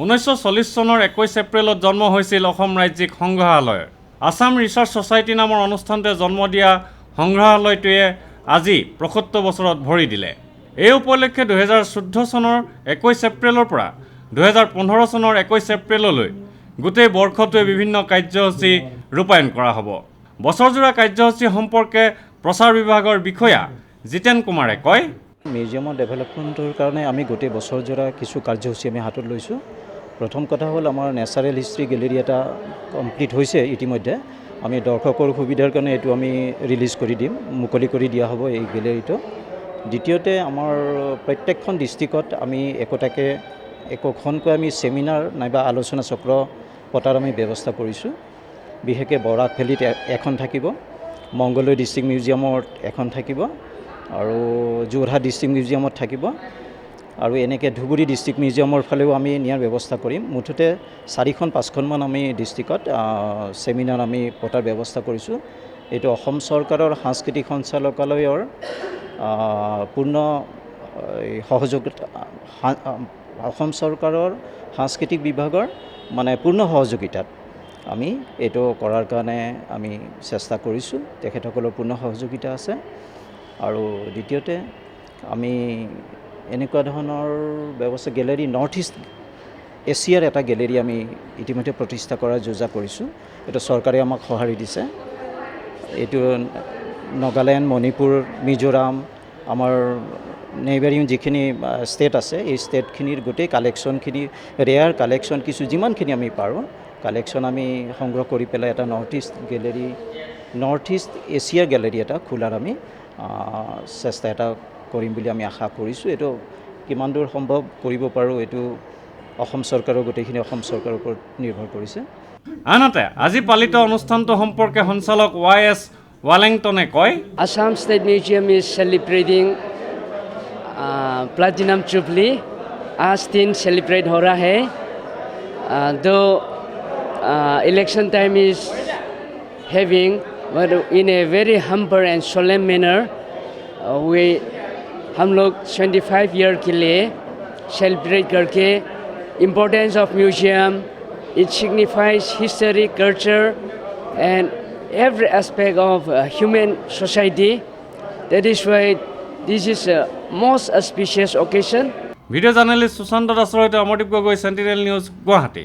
1940 চনৰ 21 এপ্ৰিলত জন্ম হৈছিল অসম ৰাজ্যিক সংগ্ৰহালয়ৰ। আছাম ৰিচাৰ্চ ছ'চাইটি নামৰ অনুষ্ঠানটোৱে জন্ম দিয়া সংগ্ৰহালয়টোৱে আজি ৭৫ বছৰত ভৰি দিলে। এই উপলক্ষে 2014 চনৰ 21 এপ্ৰিলৰ পৰা 2015 চনৰ 21 এপ্ৰিললৈ গোটেই বৰ্ষটোৱে বিভিন্ন কাৰ্যসূচী ৰূপায়ণ কৰা হ'ব। বছৰজোৰা কাৰ্যসূচী সম্পৰ্কে প্ৰচাৰ বিভাগৰ বিষয়া জিতেন কুমাৰে কয়, মিউজিয়ামৰ ডেভেলপমেণ্টৰ কাৰণে আমি গোটেই বছৰজোৰা কিছু কাৰ্যসূচী আমি হাতত লৈছোঁ। প্ৰথম কথা হ'ল আমাৰ নেচাৰেল হিষ্ট্ৰী গেলেৰী এটা কমপ্লিট হৈছে ইতিমধ্যে। আমি দৰ্শকৰ সুবিধাৰ কাৰণে এইটো আমি ৰিলিজ কৰি দিম, মুকলি কৰি দিয়া হ'ব এই গেলেৰীটো। দ্বিতীয়তে আমাৰ প্ৰত্যেকখন ডিষ্ট্ৰিক্টত আমি একোখনকৈ আমি ছেমিনাৰ নাইবা আলোচনা চক্ৰ পতাৰ আমি ব্যৱস্থা কৰিছোঁ। বিশেষকৈ বৰাক ভেলীত এখন থাকিব, মংগলদৈ ডিষ্ট্ৰিক্ট মিউজিয়ামত এখন থাকিব আৰু যোৰহাট ডিষ্ট্ৰিক্ট মিউজিয়ামত থাকিব আৰু এনেকৈ ধুবুৰী ডিষ্ট্ৰিক্ট মিউজিয়ামৰ ফালেও আমি নিয়াৰ ব্যৱস্থা কৰিম। মুঠতে 4-5খনমান আমি ডিষ্ট্ৰিক্টত ছেমিনাৰ আমি পতাৰ ব্যৱস্থা কৰিছোঁ। এইটো অসম চৰকাৰৰ সাংস্কৃতিক সঞ্চালকালয়ৰ পূৰ্ণ সহযোগিতা, অসম চৰকাৰৰ সাংস্কৃতিক বিভাগৰ পূৰ্ণ সহযোগিতাত আমি এইটো কৰাৰ কাৰণে আমি চেষ্টা কৰিছোঁ। তেখেতসকলৰ পূৰ্ণ সহযোগিতা আছে। আৰু দ্বিতীয়তে আমি এনেকুৱা ধৰণৰ ব্যৱস্থা গেলেৰী নৰ্থ ইষ্ট এছিয়াৰ এটা গেলেৰী আমি ইতিমধ্যে প্ৰতিষ্ঠা কৰাৰ যোজনা কৰিছোঁ। এইটো চৰকাৰে আমাক সঁহাৰি দিছে। এইটো নাগালেণ্ড, মণিপুৰ, মিজোৰাম, আমাৰ নেইবাৰিং যিখিনি ষ্টেট আছে এই ষ্টেটখিনিৰ গোটেই কালেকশ্যনখিনি, ৰেয়াৰ কালেকশ্যন কিছু যিমানখিনি আমি পাৰোঁ কালেকশ্যন আমি সংগ্ৰহ কৰি পেলাই এটা নৰ্থ ইষ্ট এছিয়াৰ গেলেৰী এটা খোলাৰ আমি চেষ্টা এটা কৰিম বুলি আমি আশা কৰিছোঁ। এইটো কিমান দূৰ সম্ভৱ কৰিব পাৰোঁ এইটো অসম চৰকাৰৰ গোটেইখিনি অসম চৰকাৰৰ ওপৰত নিৰ্ভৰ কৰিছে। আনহাতে আজি পালিত অনুষ্ঠানটো সম্পৰ্কে সঞ্চালক YS ৱালেংটনে কয়, Assam State Museum is celebrating Platinum Jubilee. आज दिन सेलिब्रेट हो रहा है। Though election time is having, but in a very humble and solemn manner, हम लोग 25 ईयर के लिए सेलिब्रेट करके importance of museum, it signifies history, culture, and every aspect of human society. That is why this is a most auspicious occasion. Video' journalist Sushanta দাসৰ সৈতে Amardeep Gogoi, Sentinel News, Guwahati.